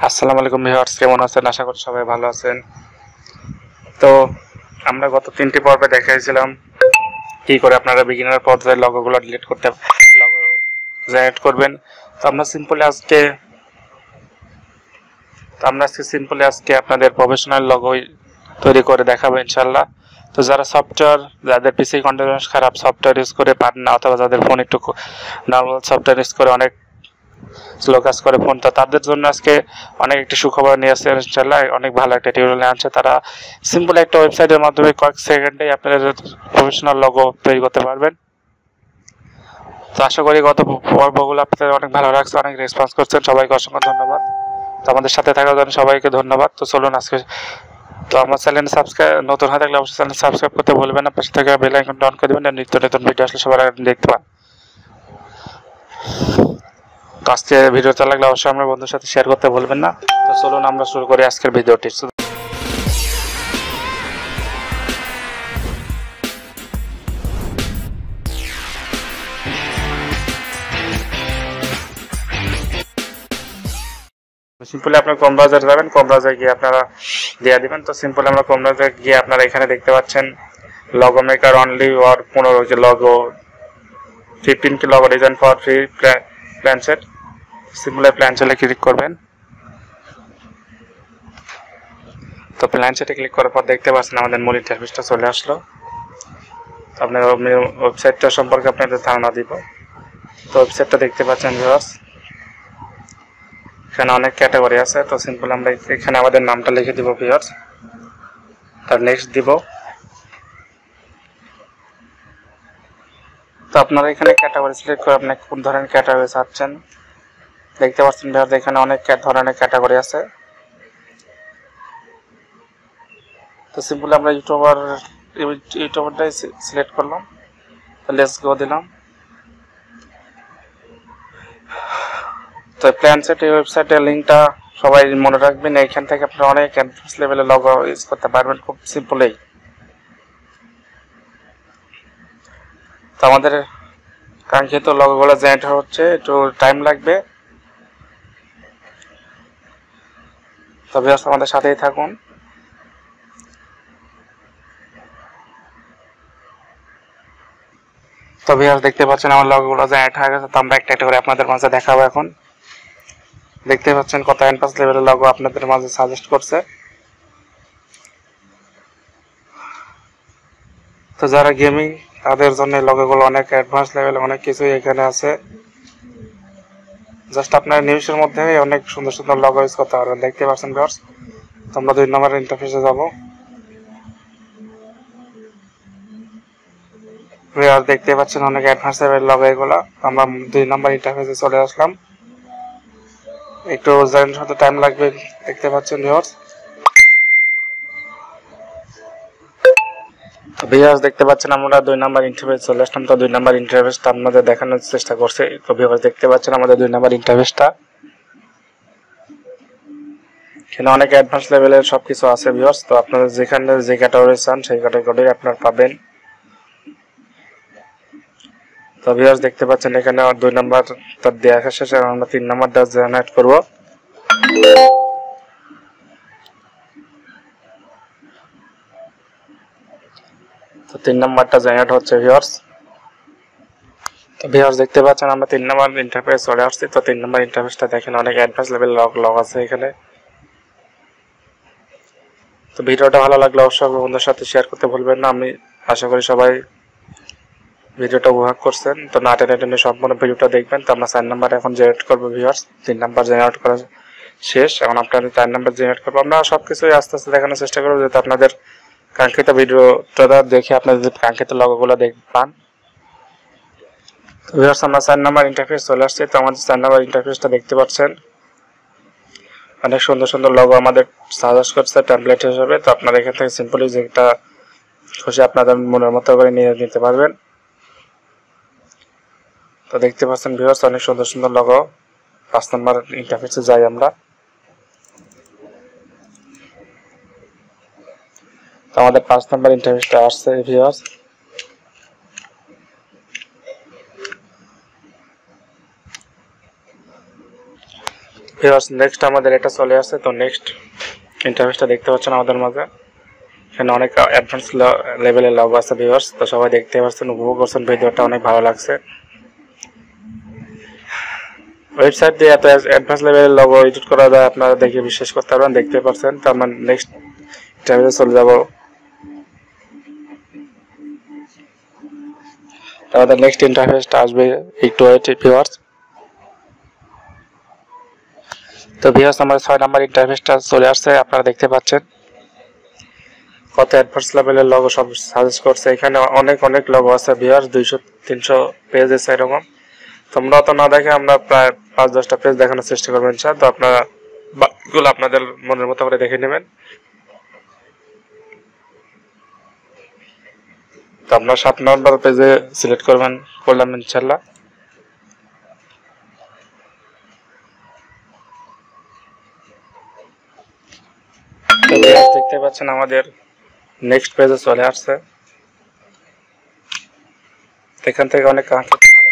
আসসালামু আলাইকুম ভিউয়ার্স, কেমন আছেন? আশা করি সবাই ভালো আছেন। তো আমরা গত 3টি পর্বে দেখাইছিলাম কি করে আপনারা বিগিনার পর্যায়ে লগোগুলো ডিলিট করতে লগো জেনারেট করবেন। তো আমরা সিম্পলি আজকে আপনাদের প্রফেশনাল লগো তৈরি করে দেখাবো ইনশাআল্লাহ। তো যাদের পিসি কনফিগারেশন খারাপ, সফটওয়্যার ইউজ করে পারেন না, অথবা যাদের ফোন একটু নর্মাল সফটওয়্যার ইউজ করে অনেক স্লো কাজ করে ফোন, তো তাদের জন্য আজকে অনেক একটি সুখবর নিয়ে আসছে ইনশাআল্লাহ। অনেক ভালো একটা টিউটোরিয়াল আনছে। তারা সিম্পল একটা ওয়েবসাইটের মাধ্যমে কয়েক সেকেন্ডেই আপনারা প্রফেশনাল লগো তৈরি করতে পারবেন। তো আশা করি গত পর্বগুলো আপনাদের অনেক ভালো লাগছে, অনেক রেসপন্স করছেন, সবাইকে অসংখ্য ধন্যবাদ। তো আমাদের সাথে থাকার জন্য সবাইকে ধন্যবাদ। তো চলুন আজকে আমার চ্যানেল নতুন হয়ে থাকলে অবশ্যই চ্যানেল সাবস্ক্রাইব করতে ভুলবেন না, পাশে থেকে বেল আইকনটা অন করে দেবেন, নিত্য নতুন ভিডিও আসলে সবার আগে দেখতে পান। আজকে ভিডিওটা লাগলে অবশ্যই আমার বন্ধুর সাথে শেয়ার করতে ভুলবেন না। তো চলুন আমরা শুরু করি আজকের ভিডিওটি। সিম্পলি আপনার ক্রোম ব্রাউজারে যাবেন, ক্রোম ব্রাউজারে গিয়ে আপনারা দিয়ে দিবেন। তো সিম্পলি আমরা ক্রোম ব্রাউজারে গিয়ে আপনারা এখানে দেখতে পাচ্ছেন logo maker only or 15 K logo 15 K logo design for free plan set. Simply প্ল্যানসেটে ক্লিক করবেন। তো প্ল্যানসেটে ক্লিক করার পর দেখতে পাচ্ছেন আমাদের মূল ইন্টারফেসটা চলে আসলো। তো আপনার ওয়েবসাইটটা সম্পর্কে আপনাদের ধারণা দিব। তো ওয়েবসাইটটা দেখতে পাচ্ছেন ভিউয়ার্স, এখানে অনেক ক্যাটাগরি আছে। তো সিম্পল আমরা এখানে আমাদের নামটা লিখে দিব ভিউয়ার্স, তার নেক্সট দিব। তো আপনারা এখানে ক্যাটাগরি সিলেক্ট করে আপনি কোন ধরনের ক্যাটাগরি চাচ্ছেন দেখতে পাচ্ছেন ভিউয়ার্স, এখানে অনেক ধরনের ক্যাটাগরি আছে। তো সিম্পল আমরা ইউটিউবারটাই সিলেক্ট করলাম, লেটস গো দিলাম। তো প্ল্যানসেট এই ওয়েবসাইটের লিঙ্কটা সবাই মনে রাখবেন, এইখান থেকে আপনারা অনেক অ্যাডভান্স লেভেলের লগো ইউজ করতে পারবেন খুব সিম্পলেই। তো আমাদের কাঙ্ক্ষিত লগোগুলো জেনারেট হচ্ছে, একটু টাইম লাগবে, তবে আমাদের সাথেই থাকুন। তো ভিউয়ার্স দেখতে পাচ্ছেন আমার লগোগুলো জেনারেট হয়ে গেছে। তো আমরা একটা একটা করে আপনাদের মাঝে দেখাবো। এখন দেখতে পাচ্ছেন কত অ্যাডভান্স লেভেলের লগো আপনাদের মাঝে সাজেস্ট করছে। তো যারা গেমিং তাদের জন্য লগোগুলো অনেক অ্যাডভান্স লেভেলে, অনেক কিছুই এখানে আছে। জাস্ট আপনার নিউজের মধ্যে অনেক সুন্দর সুন্দর লগো ইউজ করতে পারবেন। দেখতে পাচ্ছেন ভিউয়ার্স, তো আমরা 2 নম্বর ইন্টারফেসে যাব। ভিউয়ার্স দেখতে পাচ্ছেন অনেক অ্যাডভান্স লেভেলের লগো এগুলো। আমরা 2 নম্বর ইন্টারফেসে চলে আসলাম। একটু জয়েন হতে টাইম লাগবে দেখতে পাচ্ছেন ভিউয়ার্স। তো ভিউয়ার্স দেখতে পাচ্ছেন আমরা 2 নম্বর ইন্টারফেস চলে আসলাম। তো 2 নম্বর ইন্টারফেসটা আপনাদের দেখানোর চেষ্টা করছি। তো ভিউয়ার্স দেখতে পাচ্ছেন আমাদের 2 নম্বর ইন্টারফেসটা, এখানে অনেক অ্যাডভান্স লেভেলের সবকিছু আছে ভিউয়ার্স। তো আপনারা যেখানে যে ক্যাটাগরি চান সেই ক্যাটাগরি আপনারা পাবেন। তো ভিউয়ার্স দেখতে পাচ্ছেন এখানে 2 নম্বর তার দেয়া শেষে আমরা 3 নম্বরটা জেনারেট করব। তো 3 নম্বরটা জেনারেট হচ্ছে ভিউয়ার্স। তো ভিউয়ার্স দেখতে পাচ্ছেন আমরা 3 নম্বর ইন্টারফেস চলে আসছি। তো 3 নম্বর ইন্টারফেসটা দেখেন অনেক অ্যাডভান্স লেভেল লগ আছে এখানে। তো ভিডিওটা ভালো লাগলে অবশ্যই বন্ধুদের সাথে শেয়ার করতে ভুলবেন না। আমি আশা করি সবাই ভিডিওটা উপভোগ করছেন। তো না টেনে সম্পূর্ণ ভিডিওটা দেখবেন। তো আমরা 4 নাম্বার এখন জেনারেট করবো ভিউয়ার্স। 3 নাম্বার জেনারেট করা শেষ, এখন আপনাদের 4 নাম্বার জেনারেট করবো। আমরা সবকিছুই আস্তে আস্তে দেখানোর চেষ্টা করবো যাতে আপনাদের কাঙ্ক্ষিত ভিডিওটা দেখে আপনাদের কাঙ্ক্ষিত লগোগুলো পান। তো ভিউয়ার্স আমরা 4 নাম্বার ইন্টারফেস চলে আসছে। তো আমাদের 4 নাম্বার ইন্টারফেসটা দেখতে পাচ্ছেন অনেক সুন্দর সুন্দর লগো আমাদের সাজেস্ট করছে টেমপ্লেট হিসেবে। তো আপনারা এখান থেকে সিম্পলি যেটা খুশি আপনাদের মনের মতো করে নিয়ে নিতে পারবেন। তো দেখতে পাচ্ছেন ভিউয়ার্স অনেক সুন্দর সুন্দর লগো। 5 নম্বর ইন্টারফেসে যাই আমরা। তো আমাদের 5 নম্বর ইন্টারফেসটা আসছে ভিউয়ার্স। ভিউয়ার্স নেক্সট আমাদের এটা চলে আসছে। তো নেক্সট ইন্টারফেসটা দেখতে পাচ্ছেন আমাদের মাঝে, এখানে অনেক অ্যাডভান্স লেভেলের লগো আছে ভিউয়ার্স। তো সবাই দেখতে পাচ্ছেন, উপভোগ করছেন, ভিডিওটা অনেক ভালো লাগছে। ওয়েবসাইট দিয়ে এত অ্যাডভান্স লেভেলের লগো এডিট করা যায় আপনারা দেখে বিশ্বাস করতে পারবেন, দেখতে পাচ্ছেন। তো আমরা নেক্সট ইন্টারফেসে চলে যাব। আমাদের নেক্সট ইন্টারফেসটা আসবে, একটু ওয়েট ভিউয়ার্স। তো ভিউয়ার্স আমার 6 নাম্বার ইন্টারফেসটা চলে আসছে, আপনারা দেখতে পাচ্ছেন কত অ্যাডভান্স লেভেলের লগো সব সাজেস্ট করছে। এখানে অনেক লগো আছে ভিউয়ার্স, 200-300 পেজ আছে এরকম। তোমরা তো না দেখে আমরা প্রায় 5-10টা পেজ দেখানোর চেষ্টা করবেন স্যার। তো আপনারা বাকিগুলো আপনাদের মনের মতো করে দেখে নেবেন। তো আপনারা 7 নম্বর পেজে সিলেক্ট করলাম ইনশাল্লাহ। তো দেখতে পাচ্ছেন আমাদের নেক্সট পেজে চলে আসছে। এখান থেকে অনেক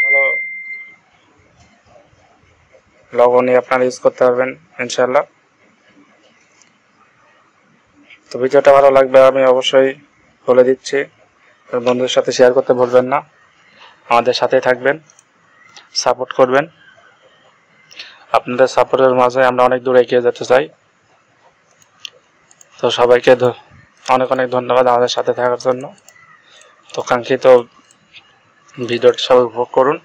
ভালো লগো নিয়ে আপনারা ইউজ করতে পারবেন ইনশাল্লাহ। তো ভিডিওটা ভালো লাগবে আমি অবশ্যই বলে দিচ্ছি, বন্ধুদের সাথে শেয়ার করতে ভুলবেন না। আমাদের সাথে থাকবেন, সাপোর্ট করবেন। আপনাদের সাপোর্টের মাঝে আমরা অনেক দূর এগিয়ে যেতে চাই। তো সবাইকে অনেক ধন্যবাদ আমাদের সাথে থাকার জন্য। তো কাঙ্ক্ষিত ভিডিওটি সবাই উপভোগ করুন।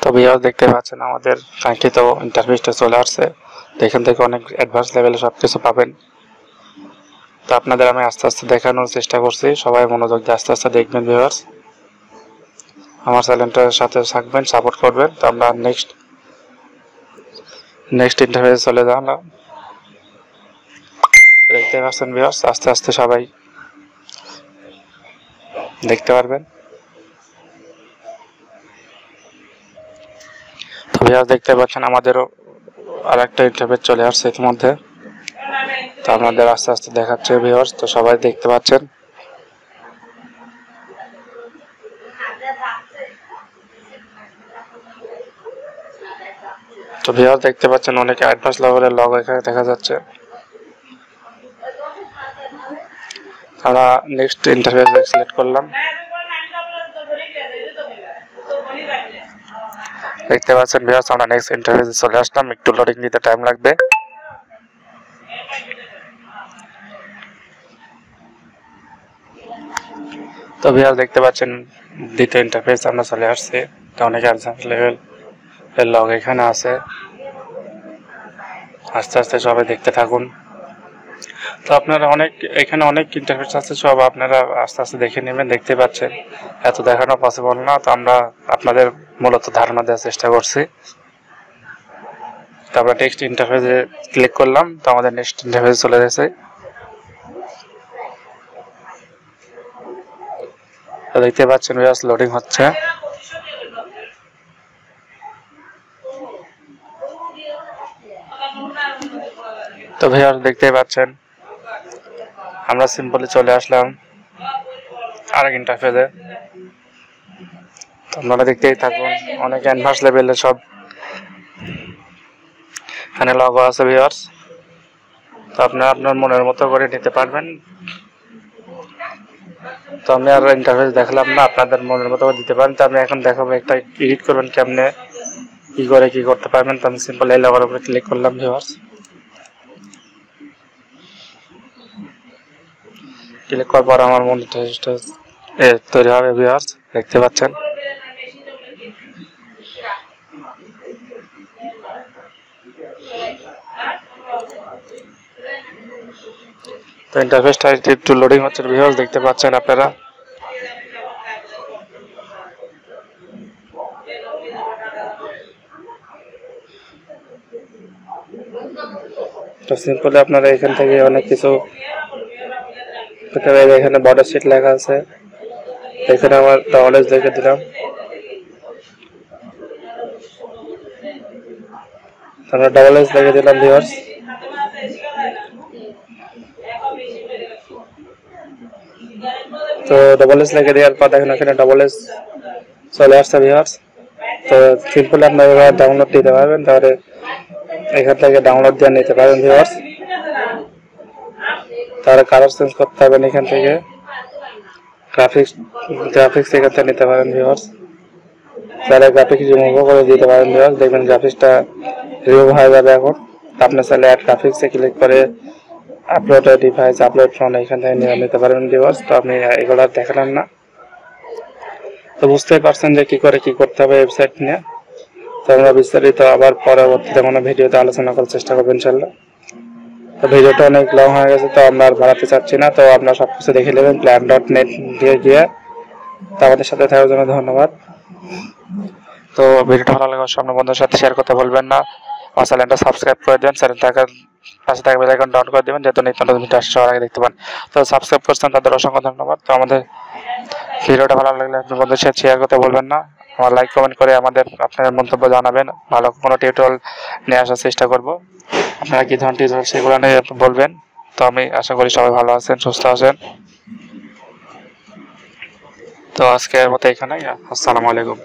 তো ভিউয়ার্স দেখতে পাচ্ছেন আমাদের কাঙ্ক্ষিত ইন্টারফেসটা চলে আসছে। তো এখান থেকে অনেক অ্যাডভান্স লেভেলে সব কিছু পাবেন। তো আপনাদের আমি আস্তে আস্তে দেখানোর চেষ্টা করছি, সবাই মনোযোগ দিয়ে আস্তে আস্তে দেখবেন ভিউয়ার্স। আমার চ্যানেলটার সাথে থাকবেন, সাপোর্ট করবেন। তো আমরা নেক্সট ইন্টারফেসে চলে যান। দেখতে পাচ্ছেন ভিউয়ার্স, আস্তে আস্তে সবাই দেখতে পারবেন। তো ভিউয়ার্স দেখতে পাচ্ছেন আমাদেরও আরেকটা ইন্টারফেস চলে আসছে ইতিমধ্যে। তো আপনাদের আস্তে আস্তে দেখাচ্ছে ভিউয়ার্স। তো সবাই দেখতে পাচ্ছেন। তো ভিউয়ার্স দেখতে পাচ্ছেন অনেক অ্যাডভান্স লেভেলের লগো এখানে দেখা যাচ্ছে। আমরা নেক্সট ইন্টারফেস সিলেক্ট করলাম। দেখতে পাচ্ছেন ভিউয়ার্স আমরা নেক্সট ইন্টারফেসে চলে আসলাম, একটু লোডিং নিতে টাইম লাগবে। তো ভিউয়ার্স দেখতে পাচ্ছেন দ্বিতীয় ইন্টারফেস আমরা চলে আসছি। তো অনেক অ্যাডভান্স লেভেলের লগো এখানে আছে, আস্তে আস্তে সবাই দেখতে থাকুন। তো আপনারা এখানে অনেক ইন্টারফেস আছে, সব আপনারা আস্তে আস্তে দেখে নেবেন। দেখতে পাচ্ছেন এত দেখানো পসিবল না, তো আমরা আপনাদের মূলত ধারণা দেওয়ার চেষ্টা করছি। তো আমরা নেক্সট ইন্টারফেসে ক্লিক করলাম। তো আমাদের নেক্সট ইন্টারফেসে চলে গেছে। তো দেখতে পাচ্ছেন ভিউয়ার্স লোডিং হচ্ছে। তো ভিউয়ার্স দেখতে পাচ্ছেন আমরা সিম্পলি চলে আসলাম আরেক ইন্টারফেসে। তো আপনারা দেখতেই থাকুন, অনেক অ্যাডভান্স লেভেলের সব এখানে লগো আছে ভিউয়ার্স। তো আপনারা আপনার মনের মতো করে নিতে পারবেন। তো আমি আর ইন্টারফেস দেখালাম না, আপনাদের মনের মতো করে দিতে পারেন। তো আমি এখন দেখাবো একটা এডিট করবেন কেমনে, কি করতে পারবেন। তো আমি সিম্পল এই লগোর উপরে ক্লিক করলাম ভিউয়ার্স। ক্লিক করার পর আমার মনিটরটা তৈরি হবে ভিউয়ার্স, দেখতে পাচ্ছেন। তো ইন্টারফেসটা একটু লোডিং হচ্ছে ভিউয়ার্স, দেখতে পাচ্ছেন আপনারা। তো সিম্পলি আপনারা এখান থেকে অনেক কিছু এখানে বর্ডার শিট লেখা আছে, এখানে আমার ডবল লিখে দিলাম। আমরা ডবল লিখে দিলাম ভিউয়ার্স। তো ডবল লিখে দেওয়ার পর দেখেন এখানে ডবল চলে আসছে ভিউয়ার্স। তো সিম্পলি আপনারা ডাউনলোড দিতে পারবেন, তাহলে এখান থেকে ডাউনলোড দিয়ে নিতে পারেন ভিউয়ার্স। তাহলে কালার চেঞ্জ করতে পারবেন এখান থেকে, গ্রাফিক্স এখান থেকে নিতে পারেন ভিউয়ার্স। তাহলে গ্রাফিক্স রিমুভ করে দিতে পারেন ভিউয়ার্স, দেখবেন গ্রাফিক্সটা রিমুভ হয়ে যাবে। এখন আপনি চাইলে অ্যাড গ্রাফিক্সে ক্লিক করে আপলোড ডিভাইস, আপলোড ফোন এখান থেকে নিয়ে নিতে পারবেন ভিউয়ার্স। তো আপনি এগুলো দেখালাম না, তো বুঝতেই পারছেন যে কি করতে হবে ওয়েবসাইট নিয়ে। তো আমরা বিস্তারিত আবার পরবর্তীতে কোনো ভিডিওতে আলোচনা করার চেষ্টা করবো ইনশাল্লাহ। তো ভিডিওটা অনেক লং হয়ে গেছে, তো আমরা আর বাড়াতে চাচ্ছি না। তো আপনারা সবকিছু দেখে নেবেন plan.net দিয়ে গিয়ে। তো আমাদের সাথে থাকার জন্য ধন্যবাদ। তো ভিডিওটা ভালো লাগলে অবশ্যই আপনার বন্ধুদের সাথে শেয়ার করতে ভুলবেন না। আমার চ্যানেলটা সাবস্ক্রাইব করে দেবেন, চ্যানেলটাকে পাশে থাকা বেল আইকনটা অন করে দেবেন, যাতে নিত্য নতুন ভিডিও আসার আগে দেখতে পান। তো সাবস্ক্রাইব করছেন তাদের অসংখ্য ধন্যবাদ। তো আমাদের ভিডিওটা ভালো লাগলে আপনার বন্ধুদের সাথে শেয়ার করতে ভুলবেন না। আমার লাইক কমেন্ট করে আপনাদের মন্তব্য জানাবেন। ভালো কোনো টিউটোরিয়াল নিয়ে আসার চেষ্টা করব। আপনারা কী ধরনের টিউটোরিয়াল সেগুলো নিয়ে বলবেন। তো আমি আশা করি সবাই ভালো আছেন, সুস্থ আছেন। তো আজকের মতো এখানেই, আসসালামু আলাইকুম।